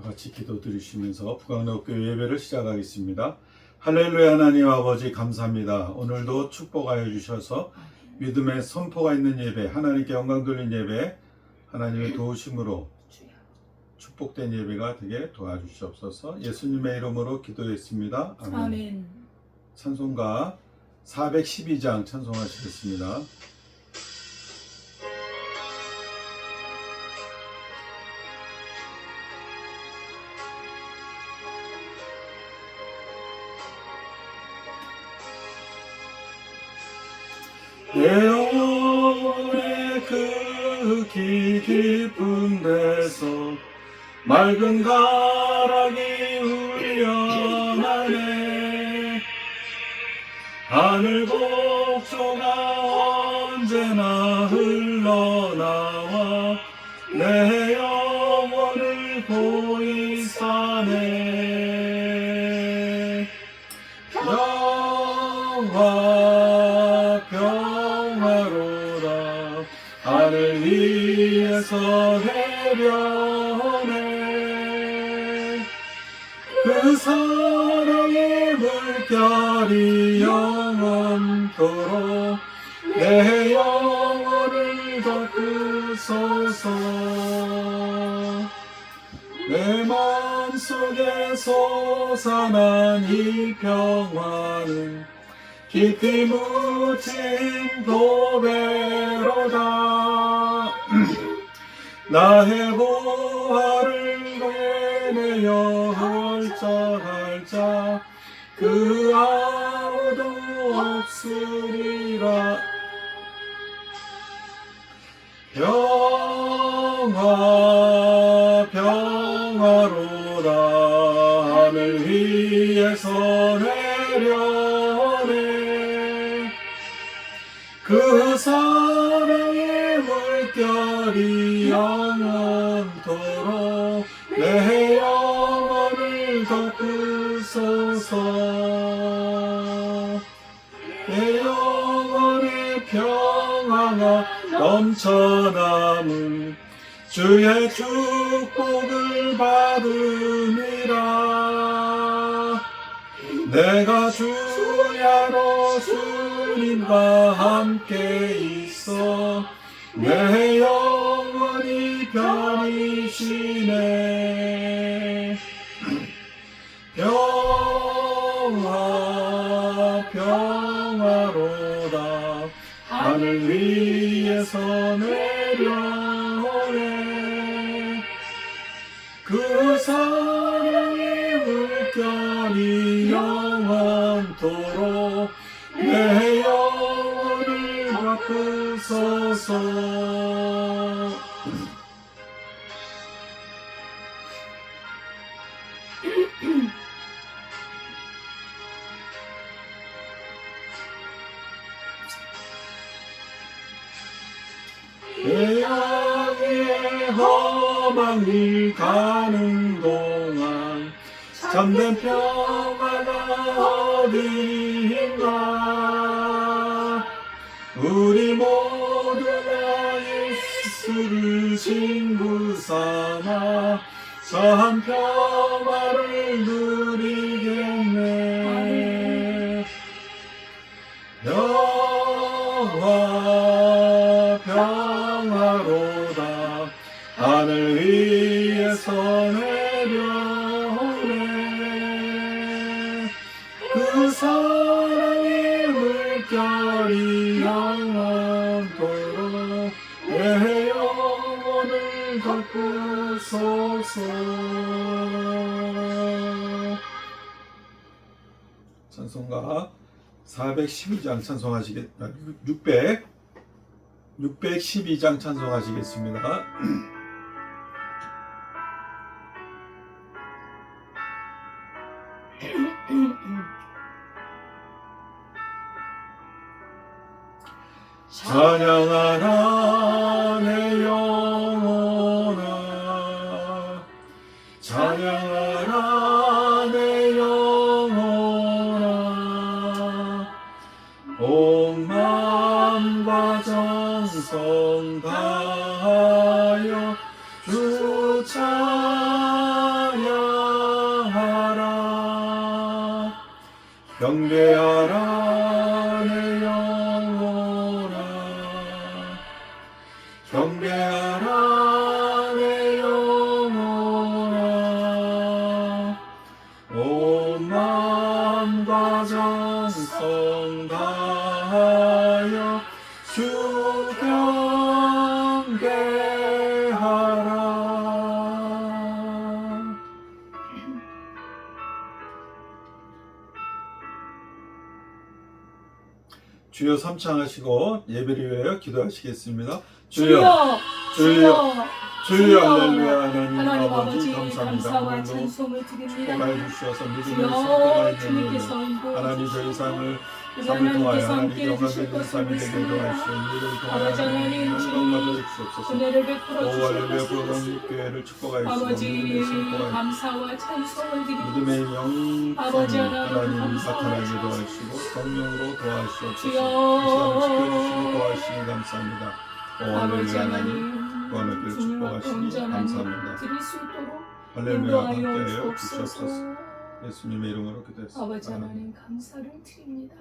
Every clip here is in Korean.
같이 기도 드리시면서 북강로교회 예배를 시작하겠습니다. 할렐루야. 하나님 아버지 감사합니다. 오늘도 축복하여 주셔서 믿음의 선포가 있는 예배, 하나님께 영광 돌린 예배, 하나님의 도우심으로 축복된 예배가 되게 도와주시옵소서. 예수님의 이름으로 기도했습니다. 아멘. 찬송가 412장 찬송하시겠습니다. 내 영혼의 그 깊은 데서 맑은 가락이 울려나네. 하늘 곡조가 언제나 흘러나와 내 영혼을 보이사네. 평화로다 하늘 위에서 내려오네. 그 사랑의 물결이 영원토록 내 영혼을 덮으소서. 내 마음속에 솟아난 이 평화는 깊이 묻힌 보배로다. 나의 보화를 되내어 헐짝할짝 그 아무도 없으리라. 평화로다 하늘 위에서 내려오네. 그 사랑의 물결이 영원토록 내 영혼을 덮으소서. 내 영혼의 평화가 넘쳐남은 주의 축복을 받으니라. 내가 주야로 주님과 함께 있어 내 영혼이 편히 쉬네. 평화로다 하늘 위에서 내려오네. 그 사랑의 물결이 영원토록 내 영혼을 덮으소서. 태양의 험한 길 가는 동안 참된 평화가 어디인가. 우리 모두가 예수를 친구 삼아 참 평화를 누리겠네. 평화로다 하늘 위에서 내려오네. 그 사랑의 물결이 영원토록 내 영혼을 덮으소서. 찬송가 412장 찬송하시겠다. 612장 찬송하시겠습니다. 찬양하라 내 영혼아, 찬양하라 내 영혼아. 온 마음과 정성 다하여 주 찬양 경배하라 내 영혼아. 온 마음과 정성 다하여 주 경배하라. 주여 삼창하시고 예배를 위하여 기도하시겠습니다. 주여, 주여, 주여, 할렐루야. 하나님 아버지 감사합니다. 감사와 찬송을 드립니다. 축복하여 주셔서 믿음의 주여, 선포가 주님께서 있는 인도해 하나님 주시고 저희 삶을 우리 삶을 통하여 하나님께서 하나님 함께해 주실 영광되는 것을 삶이 되게 믿습니다. 도와주시고 이를 통하여 아버지 하나님, 영광 받아 주시옵소서. 은혜를 베풀어 오 주실 할렐루야. 것을 부흥 믿습니다. 교회를 축복하여 주시고 아버지 믿음의 선포가 감사와 찬송을 드립니다. 믿음의 영광 아버지 하나님 하나님 감사와 나타나게 찬송. 도와주시고 성령으로 도와주시옵소서. 이 주여. 시간을 지켜주시고 도와주시니 감사합니다. 오 아버지 할렐루야. 하나님 하나님 구원을 주님 앞에 축복하시니 온전한 감사합니다. 예배 드릴 수 있도록 할렐루야. 인도하여 함께하여 주옵소서. 주시옵소서. 예수님의 이름으로 기도했습니다. 아버지 하나님 감사를 드립니다.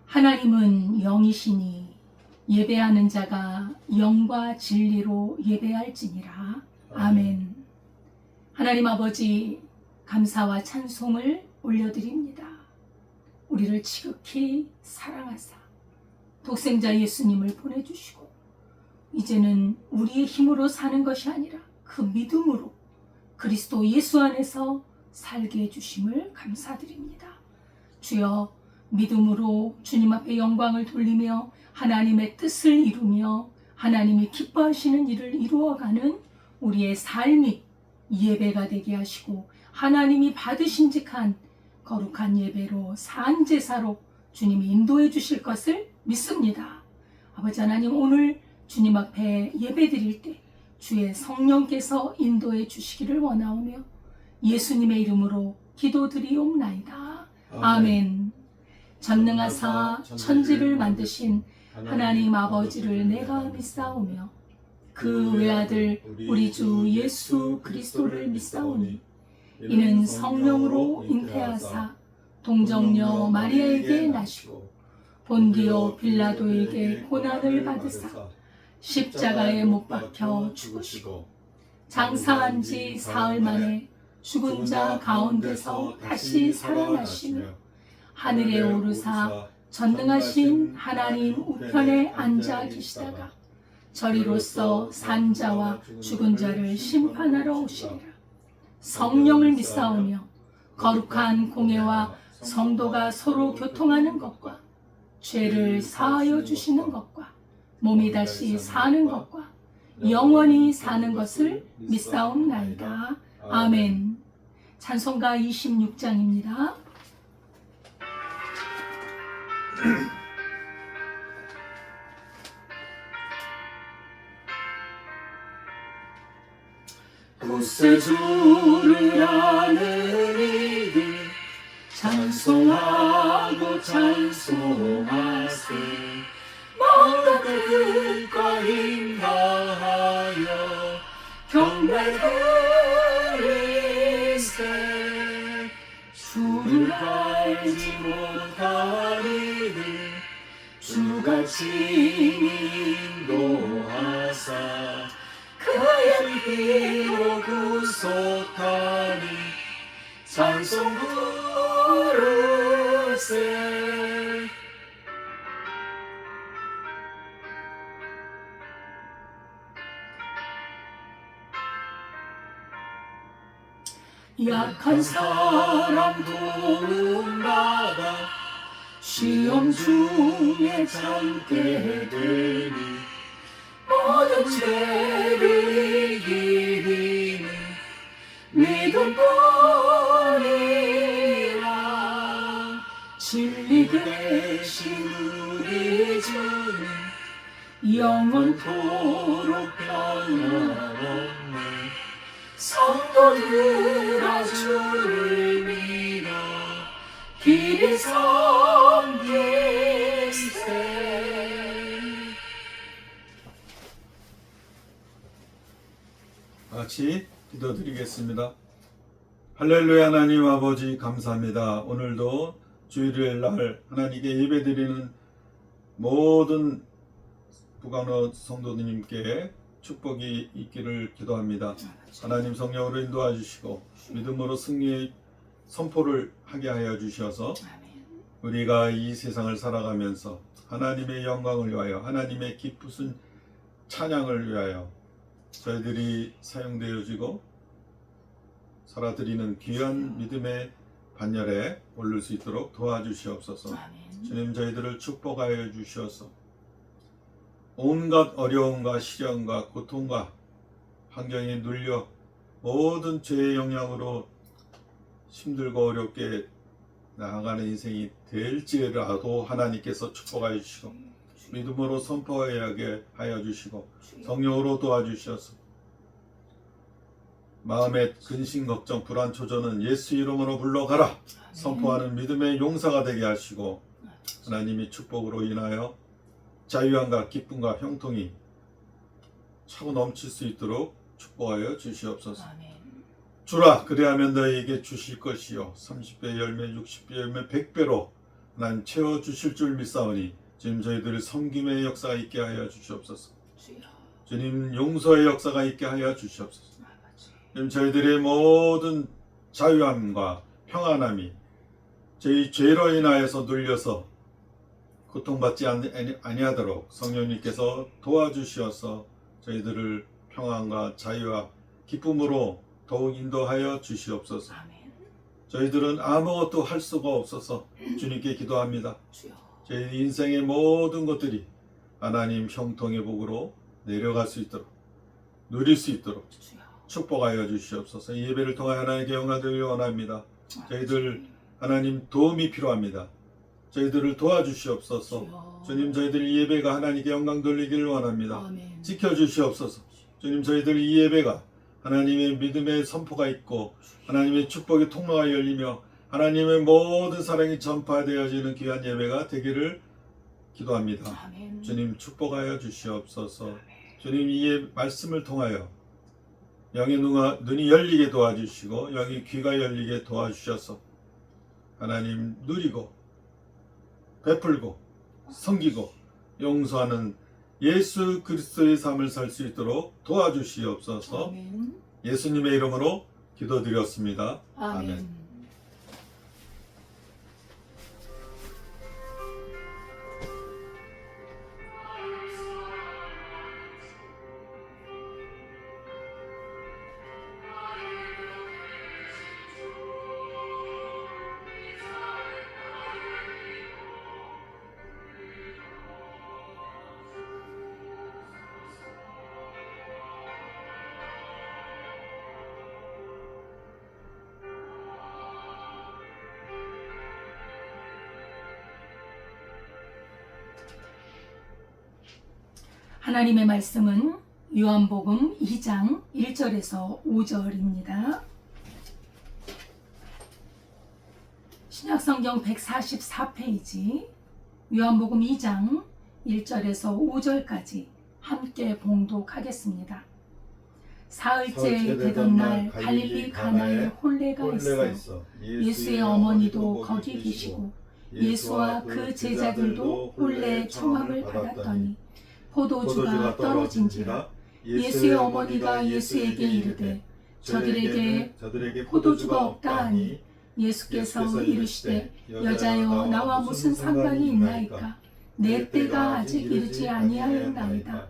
하나님은 영이시니 예배하는 자가 영과 진리로 예배할지니라. 아멘. 하나님 아버지 감사와 찬송을 올려드립니다. 우리를 지극히 사랑하사 독생자 예수님을 보내주시고 이제는 우리의 힘으로 사는 것이 아니라 그 믿음으로 그리스도 예수 안에서 살게 해주심을 감사드립니다. 주여, 믿음으로 주님 앞에 영광을 돌리며 하나님의 뜻을 이루며 하나님이 기뻐하시는 일을 이루어가는 우리의 삶이 예배가 되게 하시고 하나님이 받으심직한 거룩한 예배로 산 제사로 주님이 인도해 주실 것을 믿습니다. 아버지 하나님, 오늘 주님 앞에 예배 드릴 때 주의 성령께서 인도해 주시기를 원하오며 예수님의 이름으로 기도드리옵나이다. 아멘. 전능하사 천지를 만드신 하나님 아버지를 내가 믿사오며 그 외아들 우리 주 예수 그리스도를 믿사오니 이는 성령으로 잉태하사 동정녀 마리아에게 나시고 본디오 빌라도에게 고난을 받으사 십자가에 못 박혀 죽으시고 장사한 지 사흘 만에 죽은 자 가운데서 다시 살아나시며 하늘에 오르사 전능하신 하나님 우편에 앉아 계시다가 저리로서 산자와 죽은 자를 심판하러 오시리라. 성령을 믿사오며 거룩한 공예와 성도가 서로 교통하는 것과 죄를 사하여 주시는 것과 몸이 다시 사는 것과 영원히 사는 것을 믿사옵나이다. 아멘. 찬송가 26장입니다. 구세주를 아는 이들 찬송하고 찬송하세. 마음과 뜻과 힘 다하여 경배 드리세. 주를 알지 못한 이들 주같이 인도하사 그의 피로 구속하니 찬송 부르세. 약한 사람 도움받아 시험 중에 참게 되니 모든 죄를 이기는 믿음뿐이라. 진리 계신 우리 주님 영원토록 변함없네. 성도들아 주를 믿어 길이 섬기세. 같이 기도드리겠습니다. 할렐루야. 하나님 아버지 감사합니다. 오늘도 주일날 하나님께 예배드리는 모든 부간호 성도님께 축복이 있기를 기도합니다. 하나님 성령으로 인도해 주시고 믿음으로 승리의 선포를 하게 하여 주셔서 우리가 이 세상을 살아가면서 하나님의 영광을 위하여 하나님의 기쁘신 찬양을 위하여 저희들이 사용되어지고 살아드리는 귀한 믿음의 반열에 오를 수 있도록 도와주시옵소서. 주님 저희들을 축복하여 주시옵소서. 온갖 어려움과 시련과 고통과 환경에 눌려 모든 죄의 영향으로 힘들고 어렵게 나아가는 인생이 될지라도 하나님께서 축복하여 주시고 믿음으로 선포하게 하여 주시고 성령으로 도와주셔서 마음의 근심 걱정 불안 초조는 예수 이름으로 물러가라 선포하는 믿음의 용사가 되게 하시고 하나님이 축복으로 인하여 자유함과 기쁨과 형통이 차고 넘칠 수 있도록 축복하여 주시옵소서. 주라 그리하면 너희에게 주실 것이요 30배 열매 60배 열매 100배로 난 채워주실 줄 믿사오니 주님 저희들의 섬김의 역사가 있게 하여 주시옵소서. 주님 용서의 역사가 있게 하여 주시옵소서. 주님 저희들의 모든 자유함과 평안함이 저희 죄로 인하여서 눌려서 고통받지 아니하도록 성령님께서 도와주시어서 저희들을 평안과 자유와 기쁨으로 더욱 인도하여 주시옵소서. 저희들은 아무것도 할 수가 없어서 주님께 기도합니다. 저희 인생의 모든 것들이 하나님 형통의 복으로 내려갈 수 있도록 누릴 수 있도록 축복하여 주시옵소서. 이 예배를 통해 하나님께 영광 드리기 원합니다. 저희들 하나님 도움이 필요합니다. 저희들을 도와주시옵소서. 주님 저희들 이 예배가 하나님께 영광 돌리기를 원합니다. 지켜주시옵소서. 주님 저희들 이 예배가 하나님의 믿음의 선포가 있고 하나님의 축복의 통로가 열리며 하나님의 모든 사랑이 전파되어지는 귀한 예배가 되기를 기도합니다. 주님 축복하여 주시옵소서. 주님 이 말씀을 통하여 영의 눈이 열리게 도와주시고 영의 귀가 열리게 도와주셔서 하나님 누리고 베풀고 섬기고 용서하는 예수 그리스도의 삶을 살 수 있도록 도와주시옵소서. 예수님의 이름으로 기도드렸습니다. 아멘. 하나님의 말씀은 요한복음 2장 1절에서 5절입니다. 신약성경 144페이지 요한복음 2장 1절에서 5절까지 함께 봉독하겠습니다. 사흘째 되던 날 갈릴리 가나에 혼례가 있어 예수의 어머니도 거기 계시고 예수와 그 제자들도 혼례의 청함을 받았더니 포도주가 떨어진지라 예수의 어머니가 예수에게 이르되 저들에게 포도주가 없다 하니 예수께서 이르시되 여자여 나와 무슨 상관이 있나이까 내 때가 아직 이르지 아니하였나이다.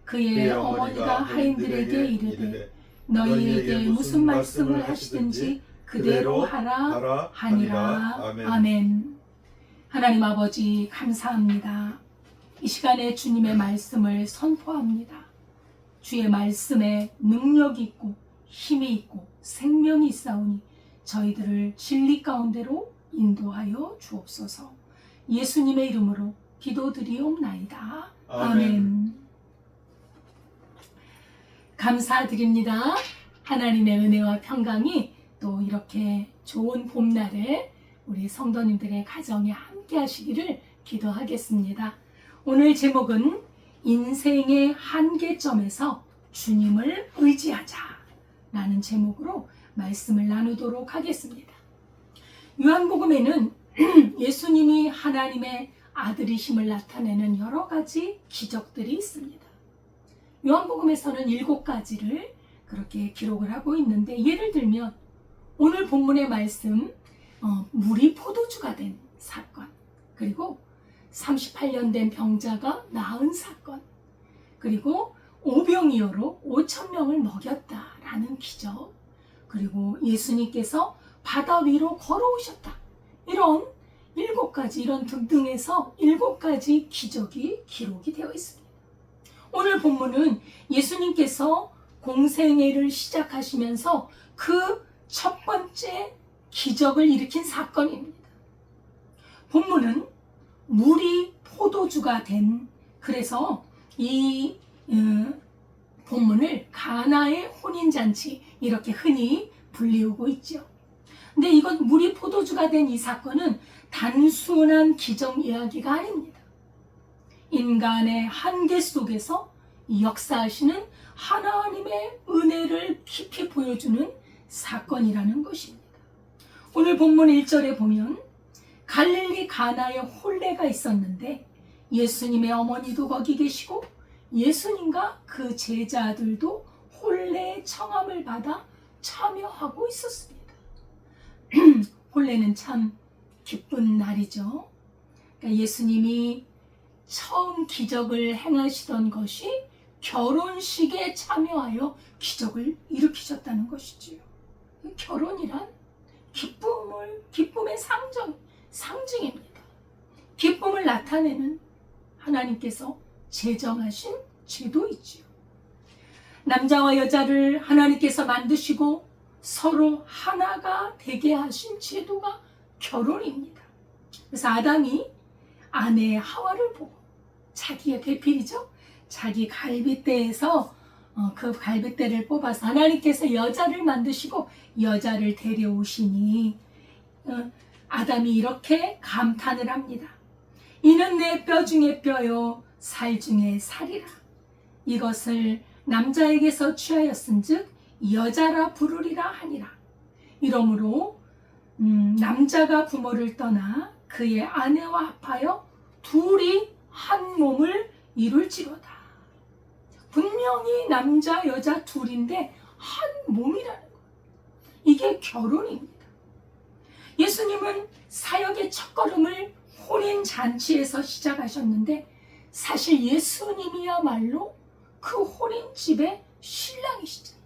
그의 어머니가 하인들에게 이르되 너희에게 무슨 말씀을 하시든지 그대로 하라 하니라. 아멘. 하나님 아버지 감사합니다. 이 시간에 주님의 말씀을 선포합니다. 주의 말씀에 능력이 있고 힘이 있고 생명이 있사오니 저희들을 진리 가운데로 인도하여 주옵소서. 예수님의 이름으로 기도드리옵나이다. 아멘. 아멘. 감사드립니다. 하나님의 은혜와 평강이 또 이렇게 좋은 봄날에 우리 성도님들의 가정에 함께 하시기를 기도하겠습니다. 오늘 제목은 인생의 한계점에서 주님을 의지하자 라는 제목으로 말씀을 나누도록 하겠습니다. 요한복음에는 예수님이 하나님의 아들이심을 나타내는 여러 가지 기적들이 있습니다. 요한복음에서는 7가지를 그렇게 기록을 하고 있는데, 예를 들면 오늘 본문의 말씀, 물이 포도주가 된 사건, 그리고 38년 된 병자가 나은 사건, 그리고 오병이어로 5,000명을 먹였다라는 기적, 그리고 예수님께서 바다 위로 걸어오셨다, 이런 7가지, 이런 등등해서 7가지 기적이 기록이 되어 있습니다. 오늘 본문은 예수님께서 공생애를 시작하시면서 그 첫 번째 기적을 일으킨 사건입니다. 본문은 물이 포도주가 된, 그래서 이 본문을 가나의 혼인잔치 이렇게 흔히 불리우고 있죠. 근데 이건 물이 포도주가 된 이 사건은 단순한 기적 이야기가 아닙니다. 인간의 한계 속에서 역사하시는 하나님의 은혜를 깊이 보여주는 사건이라는 것입니다. 오늘 본문 1절에 보면 갈릴리 가나에 혼례가 있었는데 예수님의 어머니도 거기 계시고 예수님과 그 제자들도 혼례의 청함을 받아 참여하고 있었습니다. 혼례는 참 기쁜 날이죠. 그러니까 예수님이 처음 기적을 행하시던 것이 결혼식에 참여하여 기적을 일으키셨다는 것이지요. 결혼이란 기쁨의 상징입니다. 기쁨을 나타내는 하나님께서 제정하신 제도이지요. 남자와 여자를 하나님께서 만드시고 서로 하나가 되게 하신 제도가 결혼입니다. 그래서 아담이 아내 하와를 보고, 자기의 배필이죠, 자기 갈빗대에서 그 갈빗대를 뽑아서 하나님께서 여자를 만드시고 여자를 데려오시니 아담이 이렇게 감탄을 합니다. 이는 내 뼈 중에 뼈요 살 중에 살이라. 이것을 남자에게서 취하였은즉 여자라 부르리라 하니라. 이러므로 남자가 부모를 떠나 그의 아내와 합하여 둘이 한 몸을 이룰지로다. 분명히 남자 여자 둘인데 한 몸이라는 거예요. 이게 결혼입니다. 예수님은 사역의 첫걸음을 혼인잔치에서 시작하셨는데 사실 예수님이야말로 그 혼인집의 신랑이시잖아요.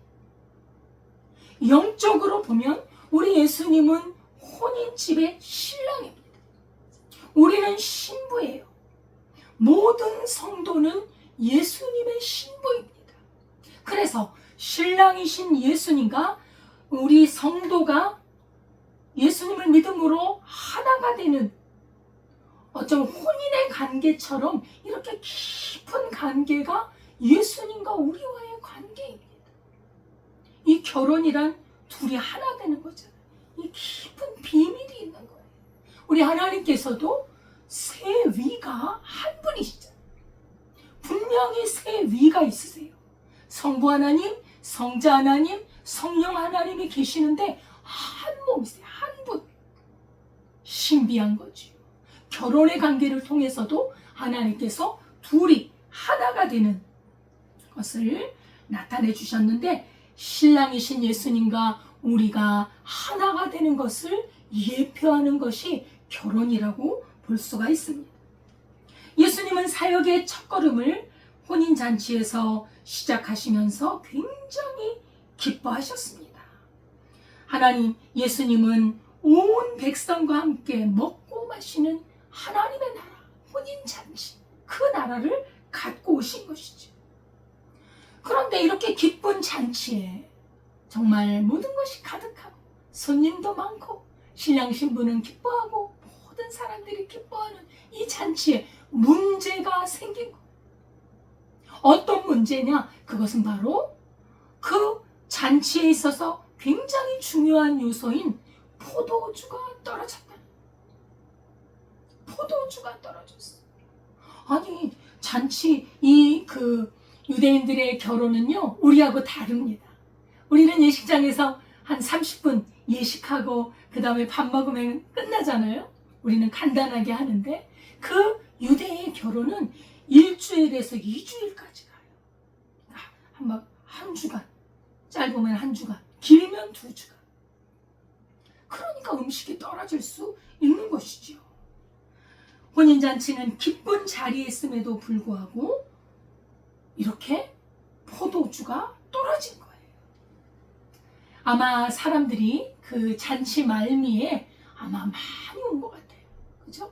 영적으로 보면 우리 예수님은 혼인집의 신랑입니다. 우리는 신부예요. 모든 성도는 예수님의 신부입니다. 그래서 신랑이신 예수님과 우리 성도가 예수님을 믿음으로 하나가 되는, 어쩌면 혼인의 관계처럼 이렇게 깊은 관계가 예수님과 우리와의 관계입니다. 이 결혼이란 둘이 하나 되는 거잖아요. 이 깊은 비밀이 있는 거예요. 우리 하나님께서도 세 위가 한 분이시잖아요. 분명히 세 위가 있으세요. 성부 하나님, 성자 하나님, 성령 하나님이 계시는데 한 몸이세요. 한 분. 신비한 거지요. 결혼의 관계를 통해서도 하나님께서 둘이 하나가 되는 것을 나타내 주셨는데, 신랑이신 예수님과 우리가 하나가 되는 것을 예표하는 것이 결혼이라고 볼 수가 있습니다. 예수님은 사역의 첫걸음을 혼인잔치에서 시작하시면서 굉장히 기뻐하셨습니다. 하나님, 예수님은 온 백성과 함께 먹고 마시는 하나님의 나라, 혼인잔치, 그 나라를 갖고 오신 것이죠. 그런데 이렇게 기쁜 잔치에 정말 모든 것이 가득하고 손님도 많고 신랑 신부는 기뻐하고 모든 사람들이 기뻐하는 이 잔치에 문제가 생긴 거예요. 어떤 문제냐? 그것은 바로 그 잔치에 있어서 굉장히 중요한 요소인 포도주가 떨어졌다. 포도주가 떨어졌어. 아니, 잔치, 유대인들의 결혼은요, 우리하고 다릅니다. 우리는 예식장에서 한 30분 예식하고 그 다음에 밥 먹으면 끝나잖아요. 우리는 간단하게 하는데 그 유대의 결혼은 일주일에서 2주일까지 가요. 한 주간, 짧으면 한 주간, 길면 2주간. 그러니까 음식이 떨어질 수 있는 것이죠. 혼인잔치는 기쁜 자리에 있음에도 불구하고 이렇게 포도주가 떨어진 거예요. 아마 사람들이 그 잔치 말미에 아마 많이 온 것 같아요. 그죠?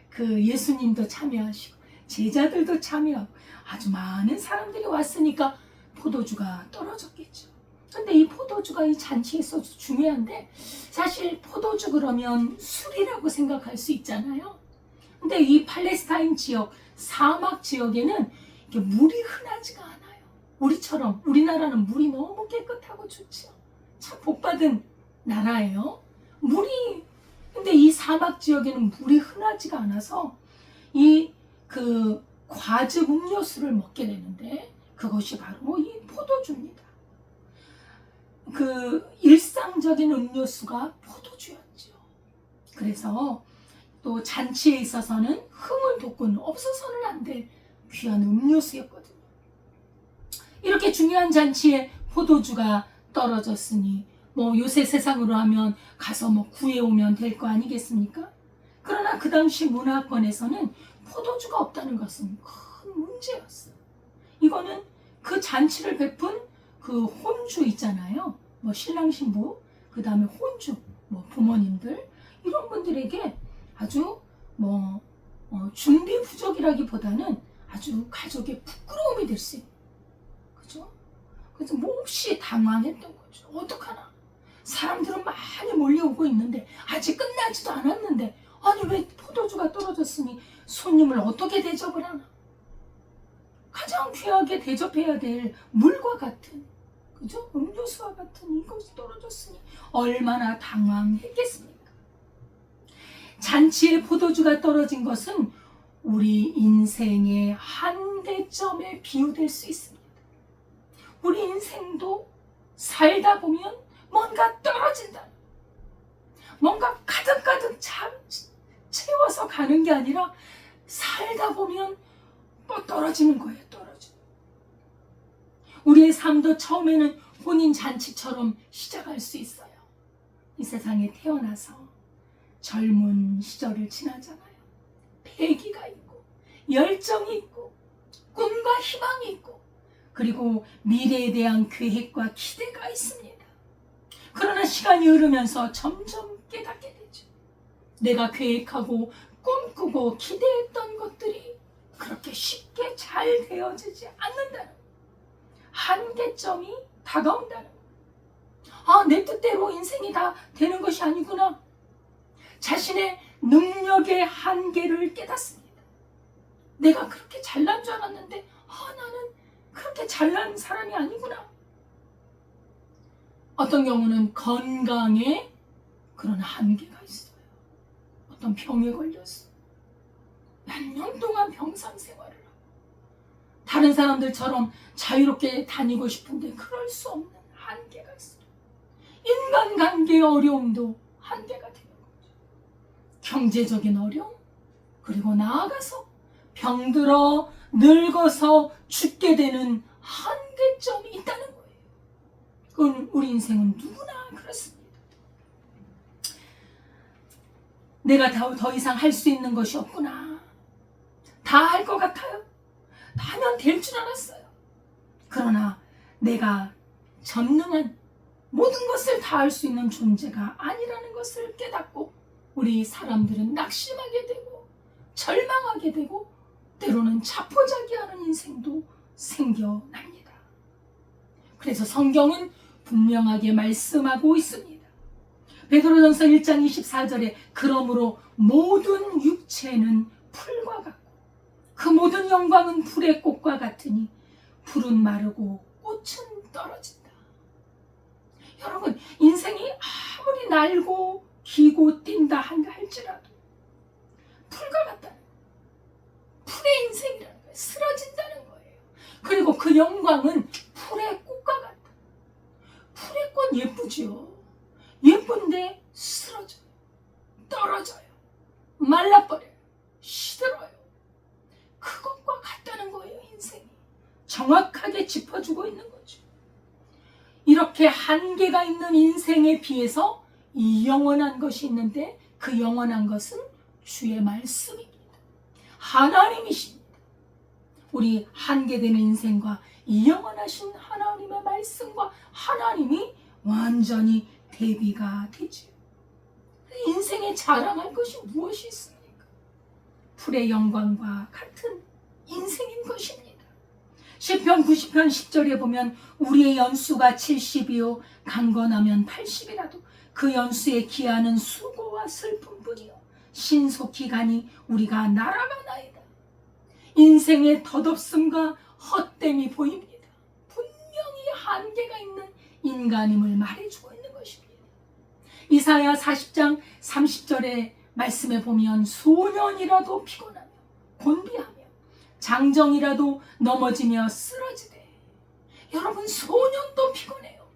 그 예수님도 참여하시고 제자들도 참여하고 아주 많은 사람들이 왔으니까 포도주가 떨어졌겠죠. 근데 이 포도주가 이 잔치에 있어서 중요한데 사실 포도주 그러면 술이라고 생각할 수 있잖아요. 근데 이 팔레스타인 지역, 사막 지역에는 이게 물이 흔하지가 않아요. 우리처럼 우리나라는 물이 너무 깨끗하고 좋죠. 참 복받은 나라예요. 근데 이 사막 지역에는 물이 흔하지가 않아서 과즙 음료수를 먹게 되는데 그것이 바로 이 포도주입니다. 일상적인 음료수가 포도주였죠. 그래서 또 잔치에 있어서는 흥을 돋구는 없어서는 안 될 귀한 음료수였거든요. 이렇게 중요한 잔치에 포도주가 떨어졌으니 요새 세상으로 하면 가서 구해오면 될 거 아니겠습니까? 그러나 그 당시 문화권에서는 포도주가 없다는 것은 큰 문제였어요. 이거는 그 잔치를 베푼 그 혼주 있잖아요. 신랑 신부, 그 다음에 혼주, 부모님들 이런 분들에게 아주 준비 부족이라기보다는 아주 가족의 부끄러움이 될 수 있는, 그죠? 그래서 몹시 당황했던 거죠. 어떡하나? 사람들은 많이 몰려오고 있는데 아직 끝나지도 않았는데 아니 왜 포도주가 떨어졌으니 손님을 어떻게 대접을 하나? 가장 귀하게 대접해야 될 물과 같은, 그죠? 음료수와 같은 이것이 떨어졌으니 얼마나 당황했겠습니까? 잔치에 포도주가 떨어진 것은 우리 인생의 한계점에 비유될 수 있습니다. 우리 인생도 살다 보면 뭔가 떨어진다. 뭔가 가득가득 채워서 가는 게 아니라 살다 보면 떨어지는 거예요. 떨어지는. 우리의 삶도 처음에는 혼인잔치처럼 시작할 수 있어요. 이 세상에 태어나서 젊은 시절을 지나잖아요. 패기가 있고 열정이 있고 꿈과 희망이 있고 그리고 미래에 대한 계획과 기대가 있습니다. 그러나 시간이 흐르면서 점점 깨닫게 되죠. 내가 계획하고 꿈꾸고 기대했던 것들이 그렇게 쉽게 잘 되어지지 않는다는, 한계점이 다가온다는, 내 뜻대로 인생이 다 되는 것이 아니구나. 자신의 능력의 한계를 깨닫습니다. 내가 그렇게 잘난 줄 알았는데 나는 그렇게 잘난 사람이 아니구나. 어떤 경우는 건강에 그런 한계가 있어요. 어떤 병에 걸렸어. 몇 년 동안 병상 생활을 하고 다른 사람들처럼 자유롭게 다니고 싶은데 그럴 수 없는 한계가 있어요. 인간관계의 어려움도 한계가 되는 거죠. 경제적인 어려움, 그리고 나아가서 병들어 늙어서 죽게 되는 한계점이 있다는 거예요. 그건 우리 인생은 누구나 그렇습니다. 내가 더 이상 할 수 있는 것이 없구나. 다 할 것 같아요. 다 하면 될 줄 알았어요. 그러나 내가 전능한 모든 것을 다 할 수 있는 존재가 아니라는 것을 깨닫고 우리 사람들은 낙심하게 되고 절망하게 되고 때로는 자포자기하는 인생도 생겨납니다. 그래서 성경은 분명하게 말씀하고 있습니다. 베드로전서 1장 24절에 그러므로 모든 육체는 풀과 같고 그 모든 영광은 불의 꽃과 같으니 불은 마르고 꽃은 떨어진다. 여러분, 인생이 아무리 날고 기고 뛴다 할지라도 풀과 같다는 거예요. 풀의 인생이라는 거예요. 쓰러진다는 거예요. 그리고 그 영광은 풀의 꽃과 같다. 풀의 꽃 예쁘지요. 예쁜데 쓰러져요. 떨어져요. 말라버려요. 시들어요. 그것과 같다는 거예요. 인생이. 정확하게 짚어주고 있는 거죠. 이렇게 한계가 있는 인생에 비해서 이 영원한 것이 있는데 그 영원한 것은 주의 말씀입니다. 하나님이십니다. 우리 한계되는 인생과 이 영원하신 하나님의 말씀과 하나님이 완전히 대비가 되죠. 인생에 자랑할 것이 무엇이 있습니까? 풀의 영광과 같은 인생인 것입니다. 시편 90편 10절에 보면 우리의 연수가 70이요 강건하면 80이라도 그 연수에 기하는 수고와 슬픔뿐이요 신속히 가니 우리가 날아가나이다. 인생의 덧없음과 헛됨이 보입니다. 분명히 한계가 있는 인간임을 말해주고 있는 것입니다. 이사야 40장 30절의 말씀에 보면 소년이라도 피곤하며 곤비하며 장정이라도 넘어지며 쓰러지되. 여러분, 소년도 피곤해요.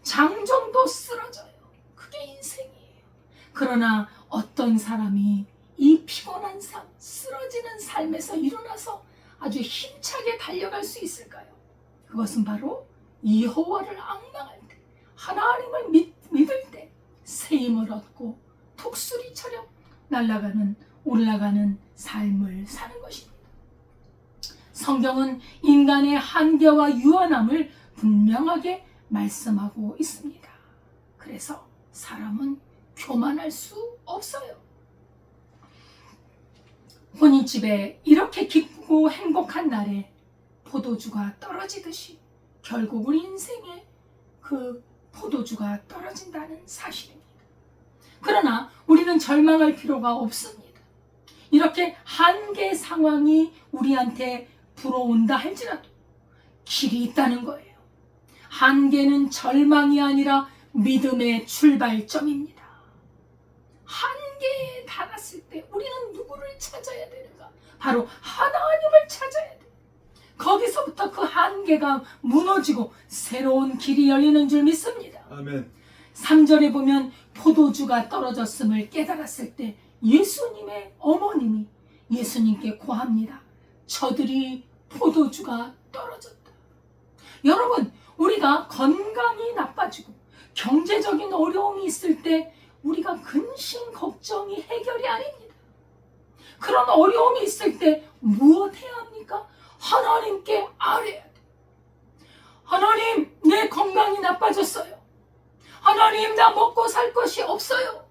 장정도 쓰러져요. 그게 인생이에요. 그러나 어떤 사람이 이 피곤한 삶, 쓰러지는 삶에서 일어나서 아주 힘차게 달려갈 수 있을까요? 그것은 바로 여호와를 앙망할 때, 하나님을 믿을 때 새 힘을 얻고 독수리처럼 올라가는 삶을 사는 것입니다. 성경은 인간의 한계와 유한함을 분명하게 말씀하고 있습니다. 그래서 사람은 교만할 수 없어요. 혼인집에 이렇게 기쁘고 행복한 날에 포도주가 떨어지듯이 결국 우리 인생에 그 포도주가 떨어진다는 사실입니다. 그러나 우리는 절망할 필요가 없습니다. 이렇게 한계 상황이 우리한테 불어온다 할지라도 길이 있다는 거예요. 한계는 절망이 아니라 믿음의 출발점입니다. 한계에 달았을 때 우리는 누구를 찾아야 되는가? 바로 하나님을 찾아야 돼요. 거기서부터 그 한계가 무너지고 새로운 길이 열리는 줄 믿습니다. 아멘. 3절에 보면 포도주가 떨어졌음을 깨달았을 때 예수님의 어머님이 예수님께 고합니다. 저들이 포도주가 떨어졌다. 여러분, 우리가 건강이 나빠지고 경제적인 어려움이 있을 때 우리가 근심 걱정이 해결이 아닙니다. 그런 어려움이 있을 때 무엇 해야 합니까? 하나님께 아뢰야 돼. 하나님, 내 건강이 나빠졌어요. 하나님, 나 먹고 살 것이 없어요.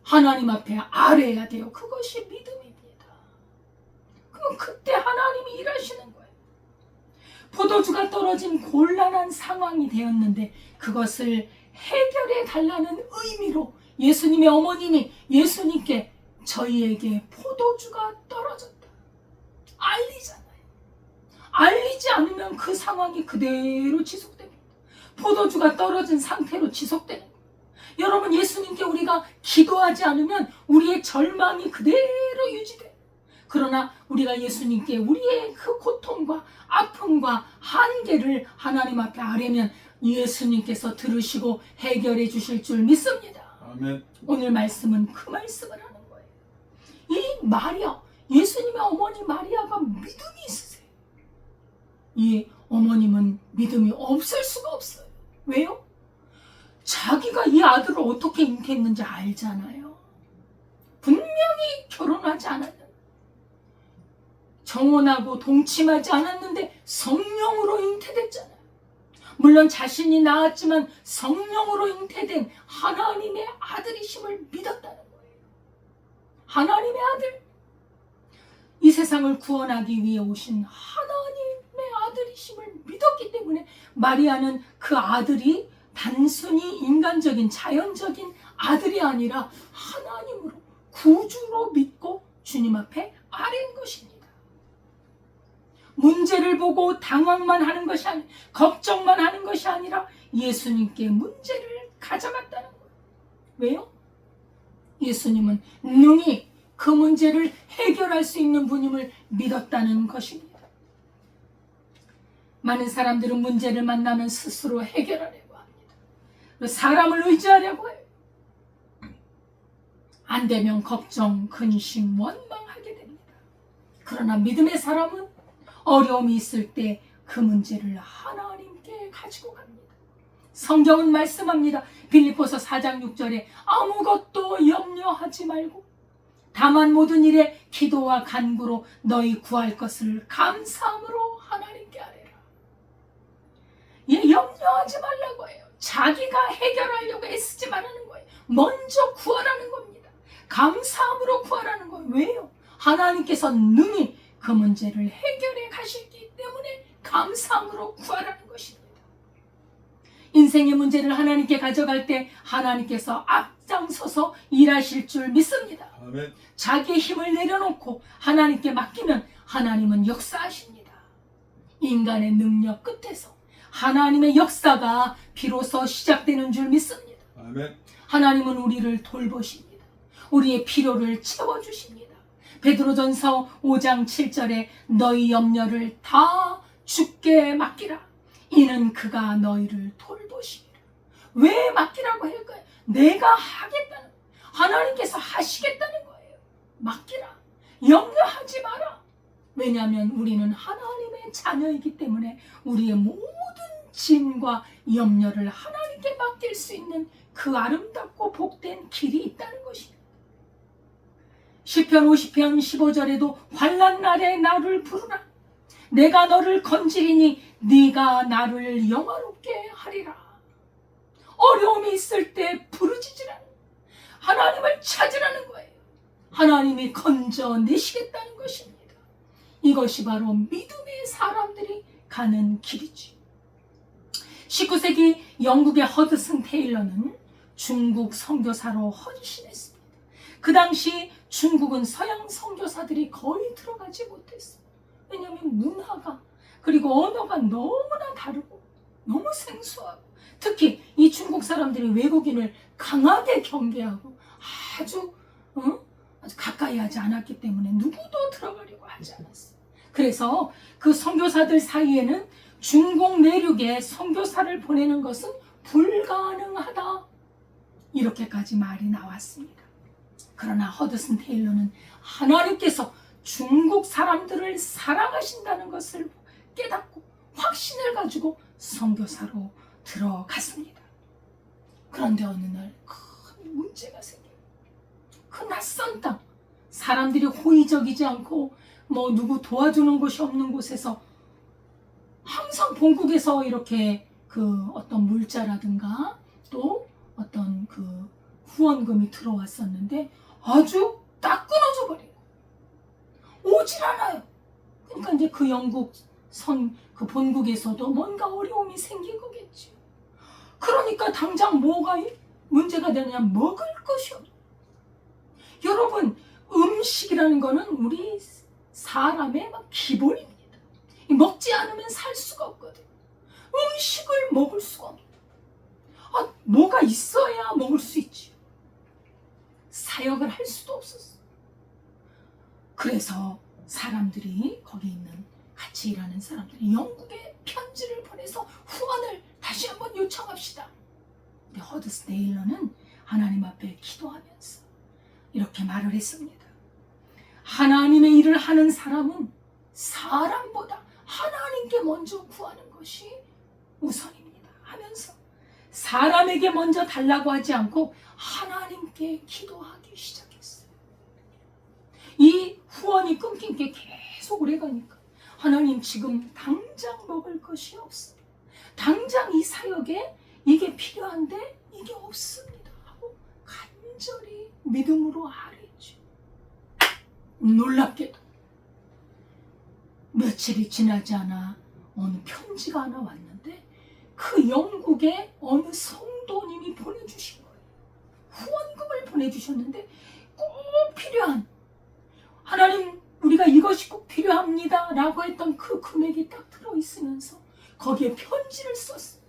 하나님 앞에 아뢰야 돼요. 그것이 믿음입니다. 그럼 그때 하나님이 일하시는 거예요. 포도주가 떨어진 곤란한 상황이 되었는데 그것을 해결해 달라는 의미로 예수님의 어머님이 예수님께 저희에게 포도주가 떨어졌다 알리잖아요. 알리지 않으면 그 상황이 그대로 지속됩니다. 포도주가 떨어진 상태로 지속되는 거예요. 여러분, 예수님께 우리가 기도하지 않으면 우리의 절망이 그대로 유지돼요. 그러나 우리가 예수님께 우리의 그 고통과 아픔과 한계를 하나님 앞에 아뢰면 예수님께서 들으시고 해결해 주실 줄 믿습니다. 아멘. 오늘 말씀은 그 말씀을 하는 거예요. 이 마리아, 예수님의 어머니 마리아가 믿음이 있으세요. 이 어머님은 믿음이 없을 수가 없어요. 왜요? 자기가 이 아들을 어떻게 잉태했는지 알잖아요. 분명히 결혼하지 않았는데, 정혼하고 동침하지 않았는데 성령으로 잉태됐잖아요. 물론 자신이 낳았지만 성령으로 잉태된 하나님의 아들이심을 믿었다는 거예요. 하나님의 아들, 이 세상을 구원하기 위해 오신 하나님의 아들이심을 믿었기 때문에 마리아는 그 아들이 단순히 인간적인 자연적인 아들이 아니라 하나님으로 구주로 믿고 주님 앞에 아뢰는 것입니다. 문제를 보고 당황만 하는 것이 아니라 걱정만 하는 것이 아니라 예수님께 문제를 가져갔다는 거예요. 왜요? 예수님은 능히 그 문제를 해결할 수 있는 분임을 믿었다는 것입니다. 많은 사람들은 문제를 만나면 스스로 해결하려고 합니다. 사람을 의지하려고 해요. 안 되면 걱정, 근심, 원망하게 됩니다. 그러나 믿음의 사람은 어려움이 있을 때 그 문제를 하나님께 가지고 갑니다. 성경은 말씀합니다. 빌립보서 4장 6절에 아무것도 염려하지 말고 다만 모든 일에 기도와 간구로 너희 구할 것을 감사함으로 하나님께 아뢰라. 염려하지 말라고 해요. 자기가 해결하려고 애쓰지 말라는 거예요. 먼저 구하라는 겁니다. 감사함으로 구하라는 거예요. 왜요? 하나님께서 능히 그 문제를 해결해 가시기 때문에 감사함으로 구하라는 것입니다. 인생의 문제를 하나님께 가져갈 때 하나님께서 앞장서서 일하실 줄 믿습니다. 아멘. 자기의 힘을 내려놓고 하나님께 맡기면 하나님은 역사하십니다. 인간의 능력 끝에서 하나님의 역사가 비로소 시작되는 줄 믿습니다. 아멘. 하나님은 우리를 돌보십니다. 우리의 필요를 채워주십니다. 베드로전서 5장 7절에 너희 염려를 다 주께 맡기라. 이는 그가 너희를 돌보시리라. 왜 맡기라고 할까요? 내가 하겠다는, 하나님께서 하시겠다는 거예요. 맡기라. 염려하지 마라. 왜냐하면 우리는 하나님의 자녀이기 때문에 우리의 모든 짐과 염려를 하나님께 맡길 수 있는 그 아름답고 복된 길이 있다는 것입니다. 시편 50편 15절에도 환난 날에 나를 부르라. 내가 너를 건지리니 네가 나를 영화롭게 하리라. 어려움이 있을 때 부르짖으라는, 하나님을 찾으라는 거예요. 하나님이 건져내시겠다는 것입니다. 이것이 바로 믿음의 사람들이 가는 길이지. 19세기 영국의 허드슨 테일러는 중국 선교사로 헌신했습니다. 그 당시 중국은 서양 선교사들이 거의 들어가지 못했어요. 왜냐하면 문화가 그리고 언어가 너무나 다르고 너무 생소하고, 특히 이 중국 사람들이 외국인을 강하게 경계하고 아주 가까이 하지 않았기 때문에 누구도 들어가려고 하지 않았어요. 그래서 그 선교사들 사이에는 중국 내륙에 선교사를 보내는 것은 불가능하다, 이렇게까지 말이 나왔습니다. 그러나 허드슨 테일러는 하나님께서 중국 사람들을 사랑하신다는 것을 깨닫고 확신을 가지고 선교사로 들어갔습니다. 그런데 어느 날 큰 문제가 생겨요. 그 낯선 땅, 사람들이 호의적이지 않고 누구 도와주는 곳이 없는 곳에서 항상 본국에서 이렇게 그 어떤 물자라든가 또 어떤 그 후원금이 들어왔었는데 아주 딱 끊어져 버리고 오질 않아요. 그러니까 이제 그 영국 그 본국에서도 뭔가 어려움이 생긴 거겠죠. 그러니까 당장 뭐가 문제가 되느냐, 먹을 것이 없어요. 여러분, 음식이라는 거는 우리 사람의 기본입니다. 먹지 않으면 살 수가 없거든. 음식을 먹을 수가 없어요. 뭐가 있어야 먹을 수 있지. 사역을 할 수도 없었어. 그래서 사람들이 거기 있는 같이 일하는 사람들이 영국에 편지를 보내서 후원을 다시 한번 요청합시다. 근데 허드슨 테일러는 하나님 앞에 기도하면서 이렇게 말을 했습니다. 하나님의 일을 하는 사람은 사람보다 하나님께 먼저 구하는 것이 우선입니다 하면서 사람에게 먼저 달라고 하지 않고 하나님께 기도하기 시작했어요. 이 후원이 끊긴 게 계속 오래가니까 하나님, 지금 당장 먹을 것이 없습니다. 당장 이 사역에 이게 필요한데 이게 없습니다 하고 간절히 믿음으로 아뢰죠. 놀랍게도 며칠이 지나지 않아 어느 편지가 하나 왔는데 그 영국의 어느 성도님이 보내주신 거예요. 후원금을 보내주셨는데 꼭 필요한, 하나님 우리가 이것이 꼭 필요합니다 라고 했던 그 금액이 딱 들어있으면서 거기에 편지를 썼어요.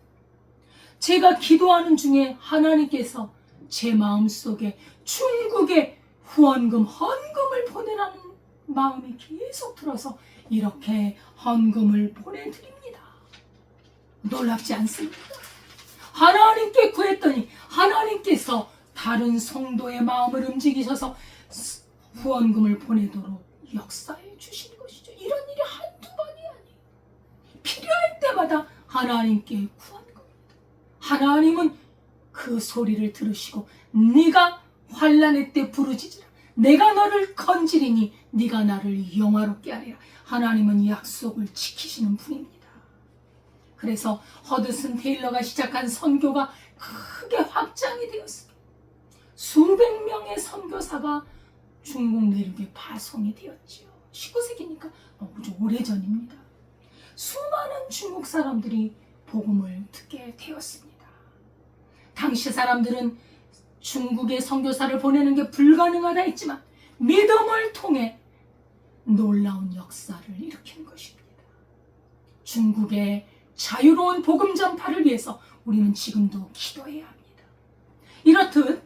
제가 기도하는 중에 하나님께서 제 마음속에 중국에 후원금, 헌금을 보내라는 마음이 계속 들어서 이렇게 헌금을 보내드립니다. 놀랍지 않습니까? 하나님께 구했더니 하나님께서 다른 성도의 마음을 움직이셔서 후원금을 보내도록 역사해 주신 것이죠. 이런 일이 한두 번이 아니에요. 필요할 때마다 하나님께 구하는 겁니다. 하나님은 그 소리를 들으시고 네가 환난의 때 부르짖으라. 내가 너를 건지리니 네가 나를 영화롭게 하리라. 하나님은 약속을 지키시는 분입니다. 그래서 허드슨 테일러가 시작한 선교가 크게 확장이 되었습니다. 수백 명의 선교사가 중국 내륙에 파송이 되었지요. 19세기니까 아주 오래전입니다. 수많은 중국 사람들이 복음을 듣게 되었습니다. 당시 사람들은 중국에 선교사를 보내는 게 불가능하다 했지만 믿음을 통해 놀라운 역사를 일으킨 것입니다. 중국의 자유로운 복음 전파를 위해서 우리는 지금도 기도해야 합니다. 이렇듯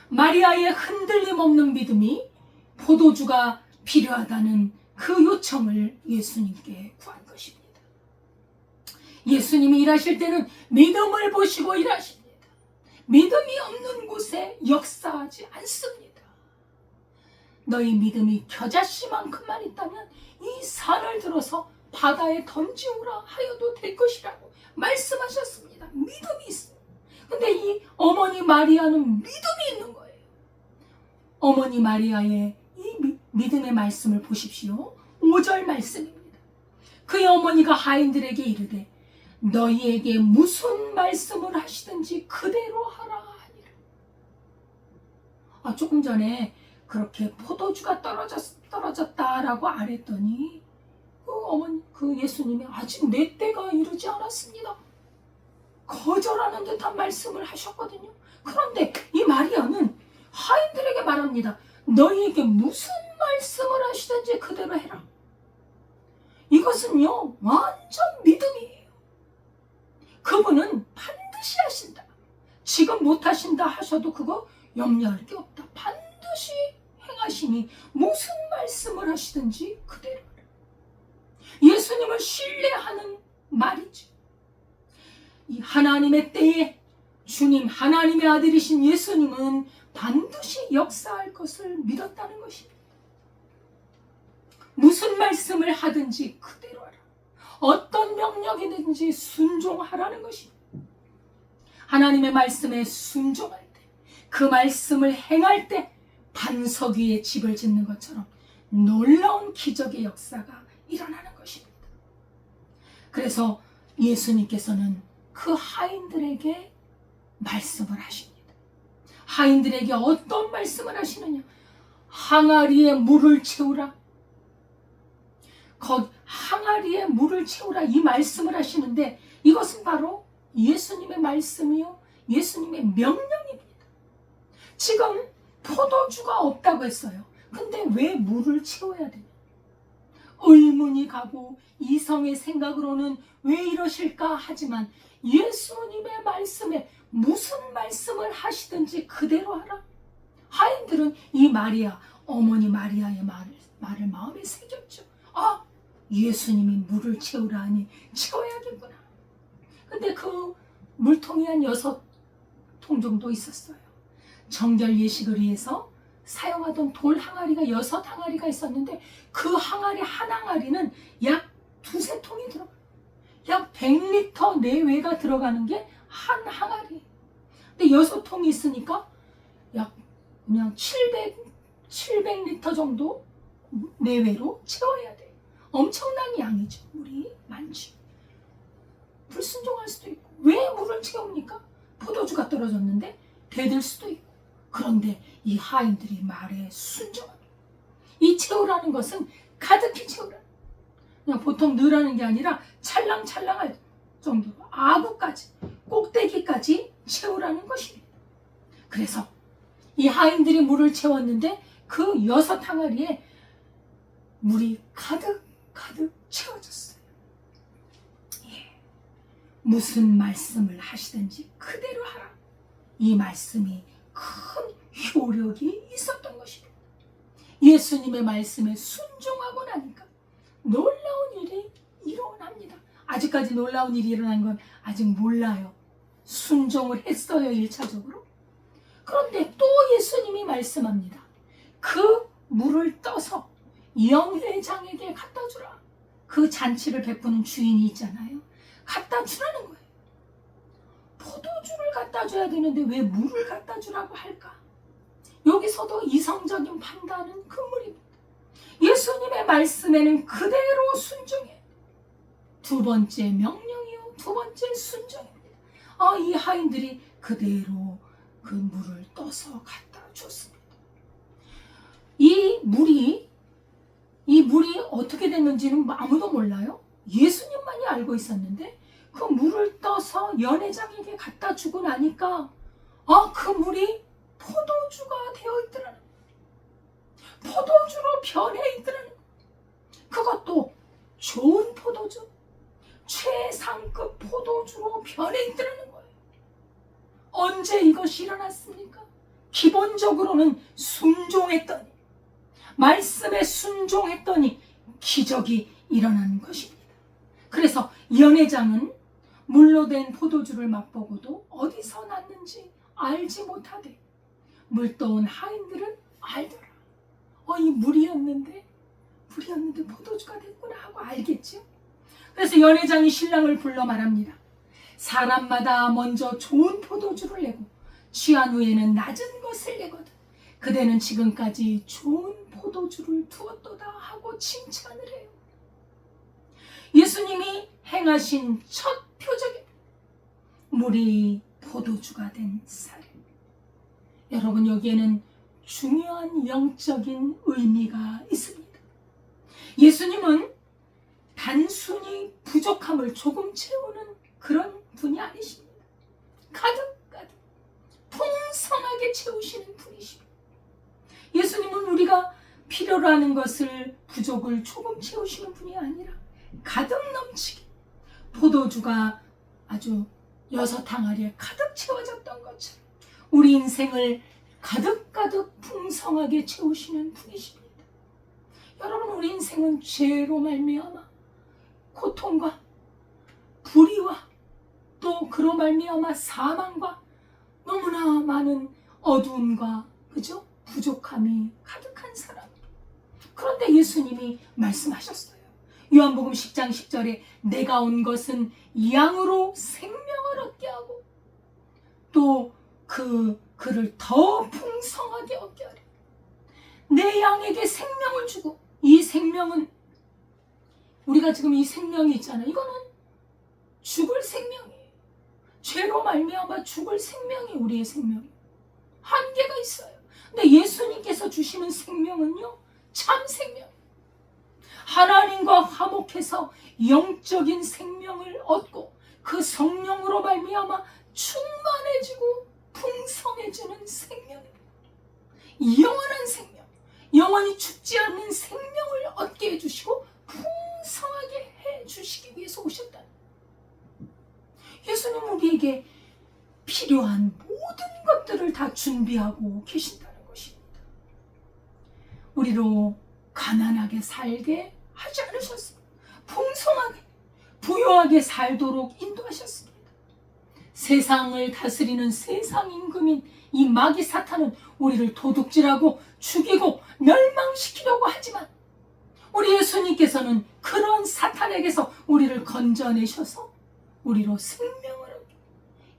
마리아의 흔들림 없는 믿음이 포도주가 필요하다는 그 요청을 예수님께 구한 것입니다. 예수님이 일하실 때는 믿음을 보시고 일하십니다. 믿음이 없는 곳에 역사하지 않습니다. 너희 믿음이 겨자씨만큼만 있다면 이 산을 들어서 바다에 던지오라 하여도 될 것이라고 말씀하셨습니다. 믿음이 있어요. 근데 이 어머니 마리아는 믿음이 있는 거예요. 어머니 마리아의 이 믿음의 말씀을 보십시오. 5절 말씀입니다. 그의 어머니가 하인들에게 이르되 너희에게 무슨 말씀을 하시든지 그대로 하라 하니라. 조금 전에 그렇게 포도주가 떨어졌다라고 아랬더니 그 예수님이 아직 내 때가 이르지 않았습니다. 거절하는 듯한 말씀을 하셨거든요. 그런데 이 마리아는 하인들에게 말합니다. 너희에게 무슨 말씀을 하시든지 그대로 해라. 이것은요 완전 믿음이에요. 그분은 반드시 하신다. 지금 못하신다 하셔도 그거 염려할 게 없다. 반드시 행하시니 무슨 말씀을 하시든지 그대로 해라. 예수님을 신뢰하는 말이죠. 이 하나님의 때에 주님 하나님의 아들이신 예수님은 반드시 역사할 것을 믿었다는 것입니다. 무슨 말씀을 하든지 그대로 하라. 어떤 명령이든지 순종하라는 것입니다. 하나님의 말씀에 순종할 때, 그 말씀을 행할 때 반석 위에 집을 짓는 것처럼 놀라운 기적의 역사가 일어나는 것입니다. 그래서 예수님께서는 그 하인들에게 말씀을 하십니다. 하인들에게 어떤 말씀을 하시느냐? 항아리에 물을 채우라. 항아리에 물을 채우라 이 말씀을 하시는데 이것은 바로 예수님의 말씀이요 예수님의 명령입니다. 지금 포도주가 없다고 했어요. 근데 왜 물을 채워야 되냐? 의문이 가고 이성의 생각으로는 왜 이러실까 하지만 예수님의 말씀에 무슨 말씀을 하시든지 그대로 하라. 하인들은 이 마리아, 어머니 마리아의 말을 마음에 새겼죠. 예수님이 물을 채우라 하니 채워야겠구나. 근데 그 물통이 한 6통 정도 있었어요. 정결 예식을 위해서 사용하던 돌 항아리가 6항아리가 있었는데 그 항아리 한 항아리는 약 2-3통이 들어가요. 약 100리터 내외가 들어가는 게 한 항아리. 근데 6통이 있으니까 약 그냥 700리터 정도 내외로 채워야 돼요. 엄청난 양이죠. 물이 많지. 불순종할 수도 있고. 왜 물을 채웁니까? 포도주가 떨어졌는데 대들 수도 있고. 그런데 이 하인들이 말에 순종합니다. 이 채우라는 것은 가득히 채우라. 그냥 보통 넣으라는 게 아니라 찰랑찰랑할 정도로 아구까지 꼭대기까지 채우라는 것입니다. 그래서 이 하인들이 물을 채웠는데 그 6항아리에 물이 가득 채워졌어요. 예. 무슨 말씀을 하시든지 그대로 하라. 이 말씀이 큰 효력이 있었던 것입니다. 예수님의 말씀에 순종하고 나니까 놀라운 일이 일어납니다. 아직까지 놀라운 일이 일어난 건 아직 몰라요. 순종을 했어요, 1차적으로. 그런데 또 예수님이 말씀합니다. 그 물을 떠서 연회장에게 갖다 주라. 그 잔치를 베푸는 주인이 있잖아요. 갖다 주라는 거예요. 포도주를 갖다 줘야 되는데 왜 물을 갖다 주라고 할까? 여기서도 이성적인 판단은 금물입니다. 예수님의 말씀에는 그대로 순종해. 두 번째 명령이요, 두 번째 순종입니다. 이 하인들이 그대로 그 물을 떠서 갖다 줬습니다. 이 물이 어떻게 됐는지는 아무도 몰라요. 예수님만이 알고 있었는데 그 물을 떠서 연회장에게 갖다 주고 나니까 그 물이 포도주가 되어 있더라는 거예요. 포도주로 변해 있더라는 거예요. 그것도 좋은 포도주, 최상급 포도주로 변해 있더라는 거예요. 언제 이것이 일어났습니까? 기본적으로는 순종했더니, 말씀에 순종했더니 기적이 일어나는 것입니다. 그래서 연회장은 물로 된 포도주를 맛보고도 어디서 났는지 알지 못하되 물 떠온 하인들은 알더라. 이 물이었는데 포도주가 됐구나 하고 알겠죠. 그래서 연회장이 신랑을 불러 말합니다. 사람마다 먼저 좋은 포도주를 내고 취한 후에는 낮은 것을 내거든. 그대는 지금까지 좋은 포도주를 두었도다 하고 칭찬을 해요. 예수님이 행하신 첫 표적입니다. 물이 포도주가 된 사례. 여러분, 여기에는 중요한 영적인 의미가 있습니다. 예수님은 단순히 부족함을 조금 채우는 그런 분이 아니십니다. 가득 풍성하게 채우시는 분이십니다. 예수님은 우리가 필요로 하는 것을, 부족을 조금 채우시는 분이 아니라 가득 넘치게 포도주가 아주 6항아리에 가득 채워졌던 것처럼 우리 인생을 가득 풍성하게 채우시는 분이십니다. 여러분, 우리 인생은 죄로 말미암아 고통과 불의와 또 그로 말미암아 사망과 너무나 많은 어두움과 그죠? 부족함이 가득한 사람. 그런데 예수님이 말씀하셨어요. 요한복음 10장 10절에 내가 온 것은 양으로 생명을 얻게 하고 또 그를 더 풍성하게 얻게 하려. 내 양에게 생명을 주고, 이 생명은 우리가 지금 이 생명이 있잖아요. 이거는 죽을 생명이에요. 죄로 말미암아 죽을 생명이 우리의 생명이에요. 한계가 있어요. 근데 예수님께서 주시는 생명은요, 참 생명. 하나님과 화목해서 영적인 생명을 얻고 그 성령으로 말미암아 충만해지고 풍성해지는 생명입니다. 영원한 생명, 영원히 죽지 않는 생명을 얻게 해주시고 풍성하게 해주시기 위해서 오셨다는 거예요. 예수님은 우리에게 필요한 모든 것들을 다 준비하고 계신다는 것입니다. 우리로 가난하게 살게 하지 않으셨습니다. 풍성하게, 부유하게 살도록 인도하셨습니다. 세상을 다스리는 세상 임금인 이 마귀 사탄은 우리를 도둑질하고 죽이고 멸망시키려고 하지만 우리 예수님께서는 그런 사탄에게서 우리를 건져내셔서 우리로 생명을 얻게,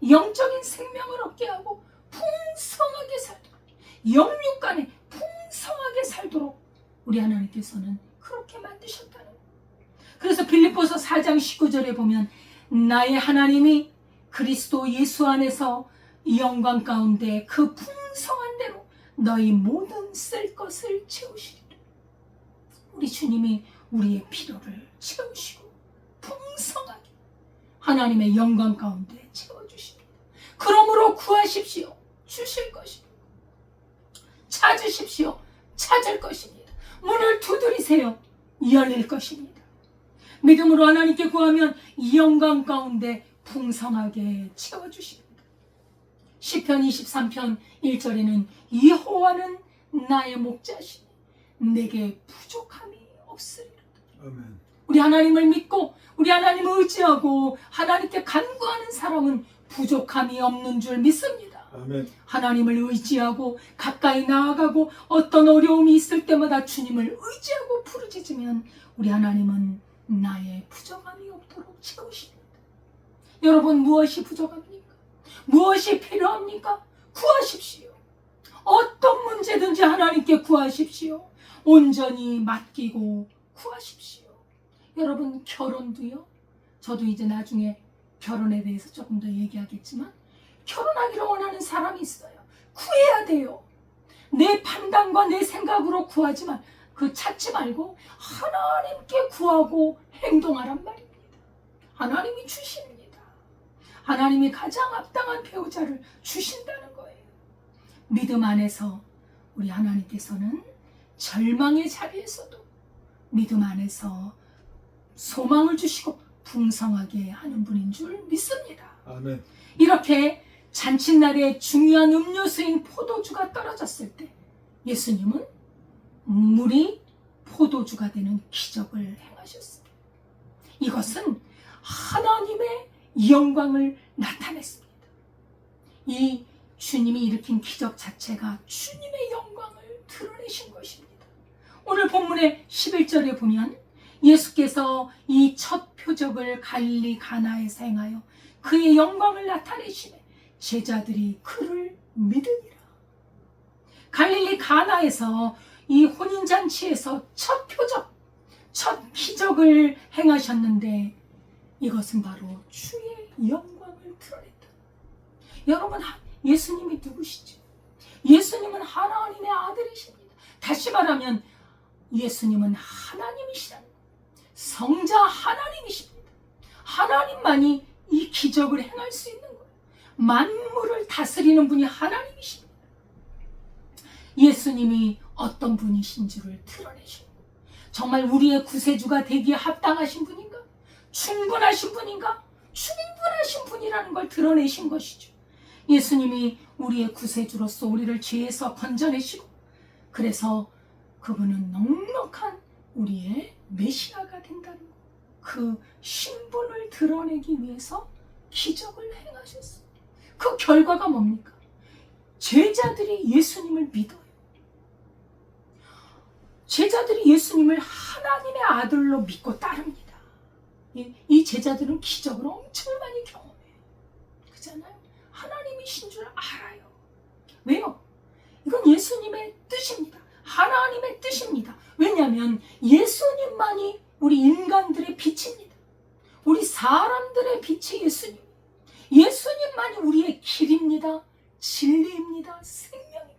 영적인 생명을 얻게 하고 풍성하게 살도록, 영육간에 풍성하게 살도록 우리 하나님께서는 그렇게 만드셨다는 거예요. 그래서 빌립보서 4장 19절에 보면 나의 하나님이 그리스도 예수 안에서 영광 가운데 그 풍성한 대로 너희 모든 쓸 것을 채우시리라. 우리 주님이 우리의 필요를 채우시고 풍성하게 하나님의 영광 가운데 채워주십니다. 그러므로 구하십시오. 주실 것입니다. 찾으십시오. 찾을 것입니다. 문을 두드리세요. 열릴 것입니다. 믿음으로 하나님께 구하면 이 영광 가운데 풍성하게 채워주십니다. 시편 23편 1절에는 여호와는 나의 목자시니 내게 부족함이 없으리라. 아멘. 우리 하나님을 믿고 우리 하나님을 의지하고 하나님께 간구하는 사람은 부족함이 없는 줄 믿습니다. 아멘. 하나님을 의지하고 가까이 나아가고 어떤 어려움이 있을 때마다 주님을 의지하고 부르짖으면 우리 하나님은 나의 부족함이 없도록 채우십니다. 여러분, 무엇이 부족합니까? 무엇이 필요합니까? 구하십시오. 어떤 문제든지 하나님께 구하십시오. 온전히 맡기고 구하십시오. 여러분, 결혼도요. 저도 이제 나중에 결혼에 대해서 조금 더 얘기하겠지만 결혼하기를 원하는 사람이 있어요. 구해야 돼요. 내 판단과 내 생각으로 구하지만 찾지 말고 하나님께 구하고 행동하란 말입니다. 하나님이 주십니다. 하나님이 가장 합당한 배우자를 주신다는 거예요. 믿음 안에서 우리 하나님께서는 절망의 자리에서도 믿음 안에서 소망을 주시고 풍성하게 하는 분인 줄 믿습니다. 아멘. 이렇게 잔칫날에 중요한 음료수인 포도주가 떨어졌을 때 예수님은 물이 포도주가 되는 기적을 행하셨습니다. 이것은 하나님의 영광을 나타냈습니다. 이 주님이 일으킨 기적 자체가 주님의 영광을 드러내신 것입니다. 오늘 본문의 11절에 보면 예수께서 이 첫 표적을 갈릴리 가나에서 행하여 그의 영광을 나타내시매 제자들이 그를 믿으니라. 갈릴리 가나에서 이 혼인잔치에서 첫 표적, 첫 기적을 행하셨는데 이것은 바로 주의 영광을 드러냈다. 여러분, 예수님이 누구시죠? 예수님은 하나님의 아들이십니다. 다시 말하면 예수님은 하나님이시라는 거예요. 성자 하나님이십니다. 하나님만이 이 기적을 행할 수 있는 거예요. 만물을 다스리는 분이 하나님이십니다. 예수님이 어떤 분이신 줄을 드러내시고 정말 우리의 구세주가 되기에 합당하신 분인가? 충분하신 분인가? 충분하신 분이라는 걸 드러내신 것이죠. 예수님이 우리의 구세주로서 우리를 죄에서 건져내시고 그래서 그분은 넉넉한 우리의 메시아가 된다는 것. 그 신분을 드러내기 위해서 기적을 행하셨어요. 그 결과가 뭡니까? 제자들이 예수님을 믿어요. 제자들이 예수님을 하나님의 아들로 믿고 따릅니다. 이 제자들은 기적을 엄청 많이 경험해요. 그렇잖아요? 하나님이신 줄 알아요. 왜요? 이건 예수님의 뜻입니다. 하나님의 뜻입니다. 왜냐하면 예수님만이 우리 인간들의 빛입니다. 우리 사람들의 빛이 예수님. 예수님만이 우리의 길입니다. 진리입니다. 생명입니다.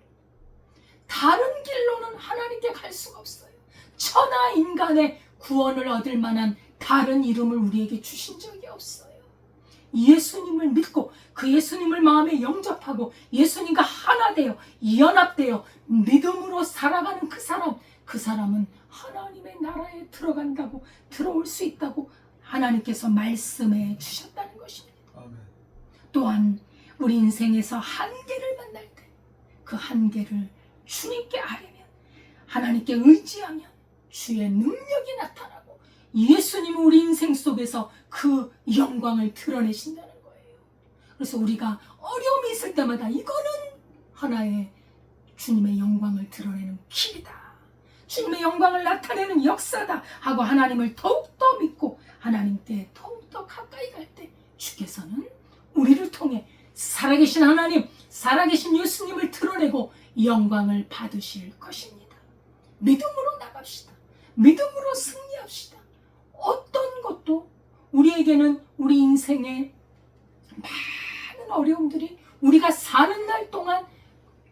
다른 길로는 하나님께 갈 수가 없어요. 천하 인간의 구원을 얻을 만한 다른 이름을 우리에게 주신 적이 없어요. 예수님을 믿고 그 예수님을 마음에 영접하고 예수님과 하나 되어 연합되어 믿음으로 살아가는 그 사람은 하나님의 나라에 들어간다고, 들어올 수 있다고 하나님께서 말씀해 주셨다는 것입니다. 아멘. 또한 우리 인생에서 한계를 만날 때 그 한계를 주님께 아뢰면, 하나님께 의지하면 주의 능력이 나타나고 예수님이 우리 인생 속에서 그 영광을 드러내신다는 거예요. 그래서 우리가 어려움이 있을 때마다 이거는 하나의 주님의 영광을 드러내는 길이다, 주님의 영광을 나타내는 역사다 하고 하나님을 더욱더 믿고 하나님께 더욱더 가까이 갈 때 주께서는 우리를 통해 살아계신 하나님, 살아계신 예수님을 드러내고 영광을 받으실 것입니다. 믿음으로 나갑시다. 믿음으로 승리합시다. 어떤 것도 우리에게는 우리 인생에 많은 어려움들이 우리가 사는 날 동안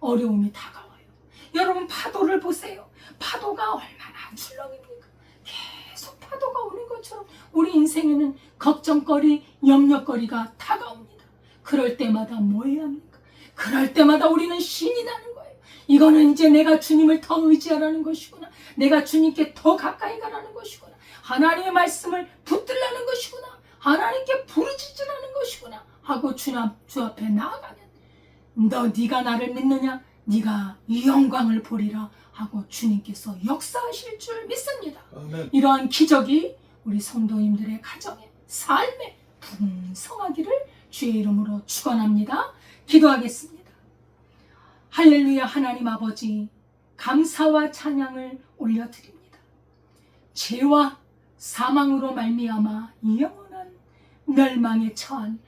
어려움이 다가와요. 여러분, 파도를 보세요. 파도가 얼마나 출렁입니까? 계속 파도가 오는 것처럼 우리 인생에는 걱정거리, 염려거리가 다가옵니다. 그럴 때마다 뭐 해야 합니까? 그럴 때마다 우리는 신이 나는 거예요. 이거는 이제 내가 주님을 더 의지하라는 것이구나. 내가 주님께 더 가까이 가라는 것이구나. 하나님의 말씀을 붙들라는 것이구나. 하나님께 부르짖으라는 것이구나 하고 주 앞에 나아가면 네가 나를 믿느냐? 네가 이 영광을 보리라 하고 주님께서 역사하실 줄 믿습니다. 아멘. 이러한 기적이 우리 성도님들의 가정에 삶에 풍성하기를 주의 이름으로 축원합니다. 기도하겠습니다. 할렐루야. 하나님 아버지, 감사와 찬양을 올려드립니다. 죄와 사망으로 말미암아 영원한 멸망에 처한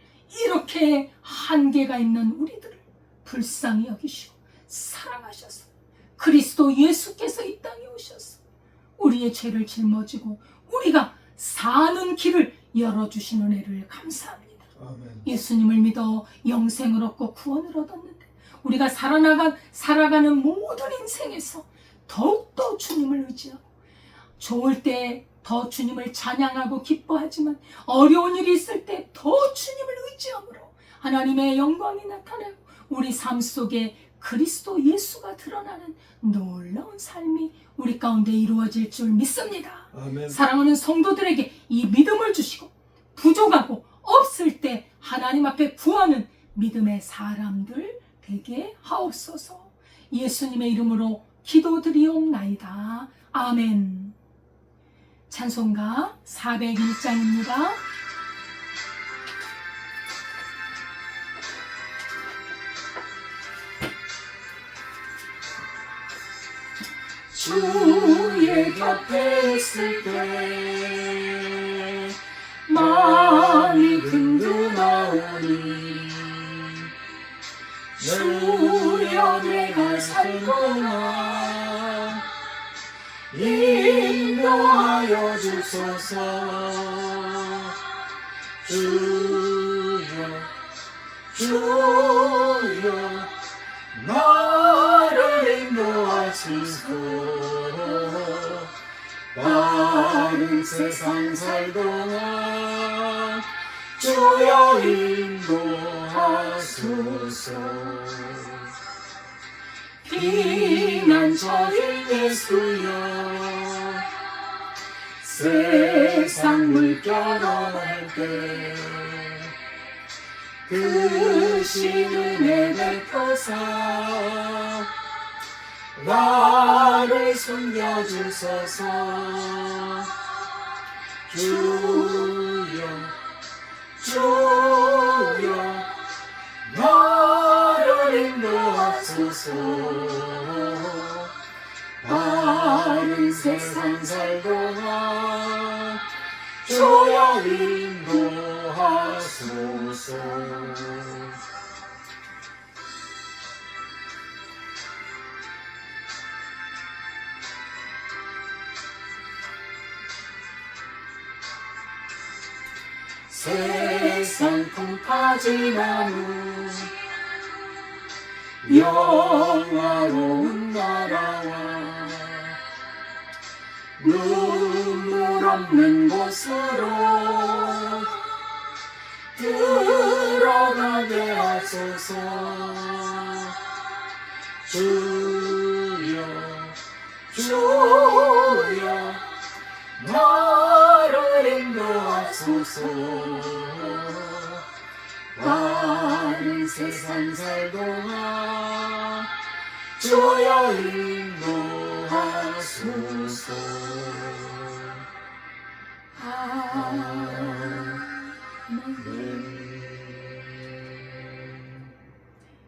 이렇게 한계가 있는 우리들을 불쌍히 여기시고 사랑하셔서 그리스도 예수께서 이 땅에 오셔서 우리의 죄를 짊어지고 우리가 사는 길을 열어주신 은혜를 감사합니다. 아멘. 예수님을 믿어 영생을 얻고 구원을 얻었는데 우리가 살아가는 모든 인생에서 더욱더 주님을 의지하고 좋을 때 더 주님을 찬양하고 기뻐하지만 어려운 일이 있을 때 더 주님을 의지함으로 하나님의 영광이 나타나고 우리 삶 속에 그리스도 예수가 드러나는 놀라운 삶이 우리 가운데 이루어질 줄 믿습니다. 아멘. 사랑하는 성도들에게 이 믿음을 주시고 부족하고 없을 때 하나님 앞에 구하는 믿음의 사람들 되게 하옵소서. 예수님의 이름으로 기도드리옵나이다. 아멘. 찬송가 401장입니다. 주의 곁에 있을 때 마음이 든든하오니 주여 내가 살거나 인도하여 주소서. 주여 나를 인도하시소. 다른 세상 살동안 주여 인도하소서. 피난처인 예수여 세상 물결할 때 크신 은혜 베푸사 나를 숨겨주소서. 주여 나를 인도하소서. 다른 세상 살동안 주여 인도하소서. 세상 풍파지나무 영화로운 나라와 눈물 없는 곳으로 들어가게 하소서. 주여 나를 인도하소서. 다른 세상 살동안 주여 인도하소서.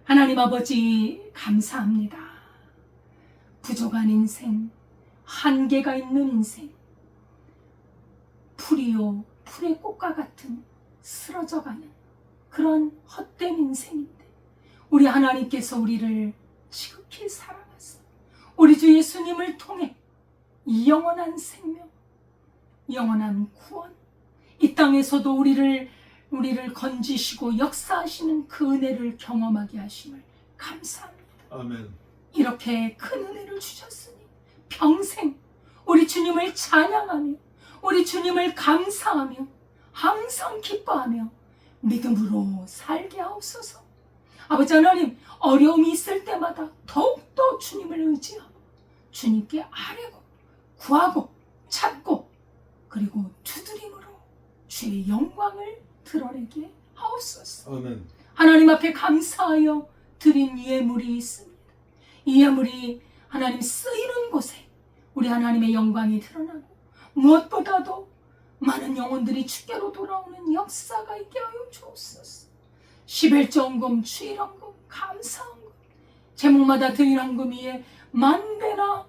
하나님 아버지 감사합니다. 부족한 인생, 한계가 있는 인생, 풀의 꽃과 같은 쓰러져가는 그런 헛된 인생인데 우리 하나님께서 우리를 지극히 사랑하사 우리 주 예수님을 통해 영원한 생명, 영원한 구원, 이 땅에서도 우리를 건지시고 역사하시는 그 은혜를 경험하게 하심을 감사합니다. 아멘. 이렇게 큰 은혜를 주셨으니 평생 우리 주님을 찬양하며 우리 주님을 감사하며 항상 기뻐하며 믿음으로 살게 하옵소서. 아버지 하나님, 어려움이 있을 때마다 더욱더 주님을 의지하고 주님께 아뢰고 구하고 찾고 그리고 두드림으로 주의 영광을 드러내게 하옵소서. 아멘. 하나님 앞에 감사하여 드린 예물이 있습니다. 이 예물이 하나님 쓰이는 곳에 우리 하나님의 영광이 드러나고 무엇보다도 많은 영혼들이 주께로 돌아오는 역사가 있게 하여 주옵소서. 십일조헌금, 주일헌금, 감사헌금, 제목마다 드린 헌금 위에 만배나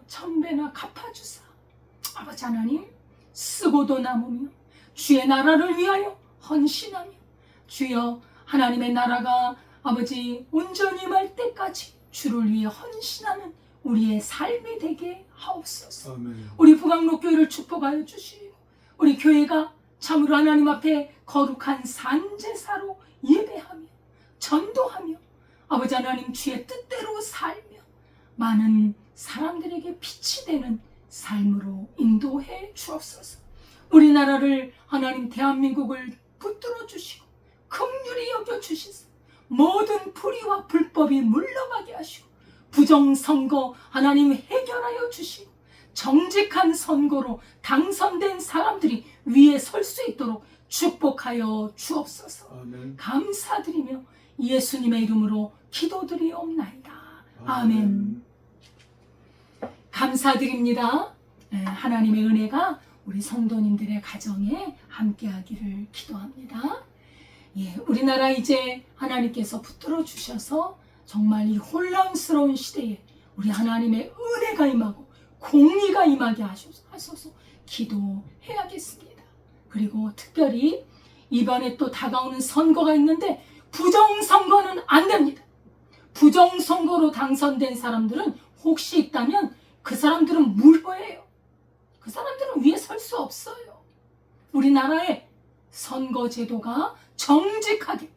천배나 갚아주사 아버지 하나님, 쓰고도 남으며 주의 나라를 위하여 헌신하며 주여 하나님의 나라가 아버지 온전히 말 때까지 주를 위해 헌신하는 우리의 삶이 되게 하옵소서. 아멘. 우리 부강록교회를 축복하여 주시고 우리 교회가 참으로 하나님 앞에 거룩한 산제사로 예배하며 전도하며 아버지 하나님 주의 뜻대로 살며 많은 사람들에게 빛이 되는 삶으로 인도해 주옵소서. 우리나라를 하나님 대한민국을 붙들어 주시고 긍휼히 여겨 주시사 모든 불의와 불법이 물러가게 하시고 부정선거 하나님 해결하여 주시고 정직한 선거로 당선된 사람들이 위에 설 수 있도록 축복하여 주옵소서. 아멘. 감사드리며 예수님의 이름으로 기도드리옵나이다. 아멘. 감사드립니다. 하나님의 은혜가 우리 성도님들의 가정에 함께하기를 기도합니다. 우리나라 이제 하나님께서 붙들어 주셔서 정말 이 혼란스러운 시대에 우리 하나님의 은혜가 임하고 공의가 임하게 하소서 기도해야겠습니다. 그리고 특별히 이번에 또 다가오는 선거가 있는데 부정선거는 안 됩니다. 부정선거로 당선된 사람들은 혹시 있다면 그 사람들은 물거예요. 그 사람들은 위에 설 수 없어요. 우리나라의 선거제도가 정직하게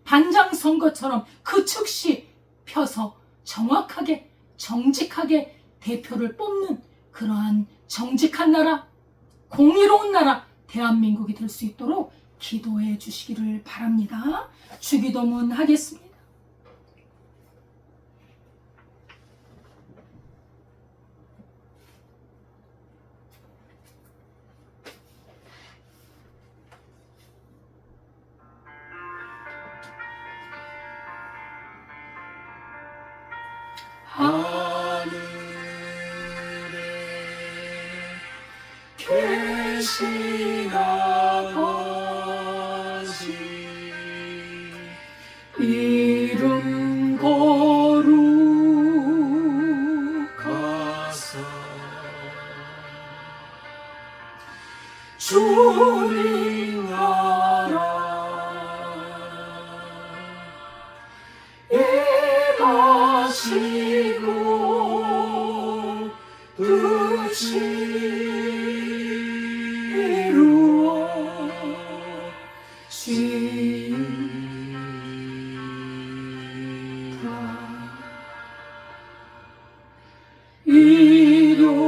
반장선거처럼 그 즉시 펴서 정확하게 정직하게 대표를 뽑는 그러한 정직한 나라, 공의로운 나라 대한민국이 될 수 있도록 기도해 주시기를 바랍니다. 주기도문 하겠습니다. 하늘에 계신 아버지 이름 거룩하사 주님 나라 임하시고 뜻이 이루어지다.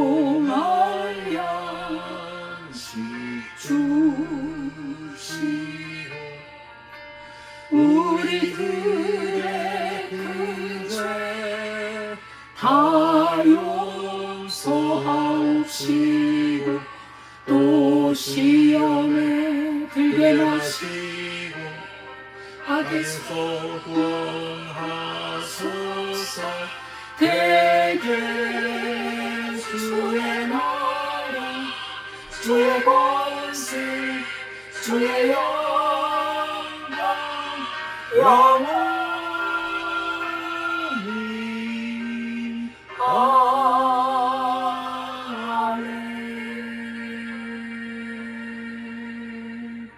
일용할 양식 주시고 우리들의 그 죄 다 용서하옵시고 또 시험에 들게 마시고 악에서 구원하소서. 대개 주의 나라 주의 권세 주의 영광 영원히 아멘.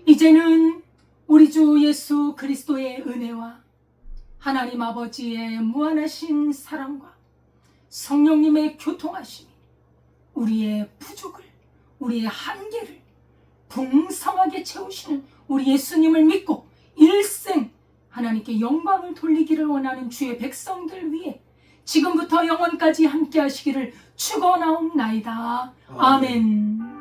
이제는 우리 주 예수 그리스도의 은혜와 하나님 아버지의 무한하신 사랑과 성령님의 교통하심이 우리의 부족을, 우리의 한계를 풍성하게 채우시는 우리 예수님을 믿고 일생 하나님께 영광을 돌리기를 원하는 주의 백성들 위해 지금부터 영원까지 함께 하시기를 축원하옵나이다. 아멘.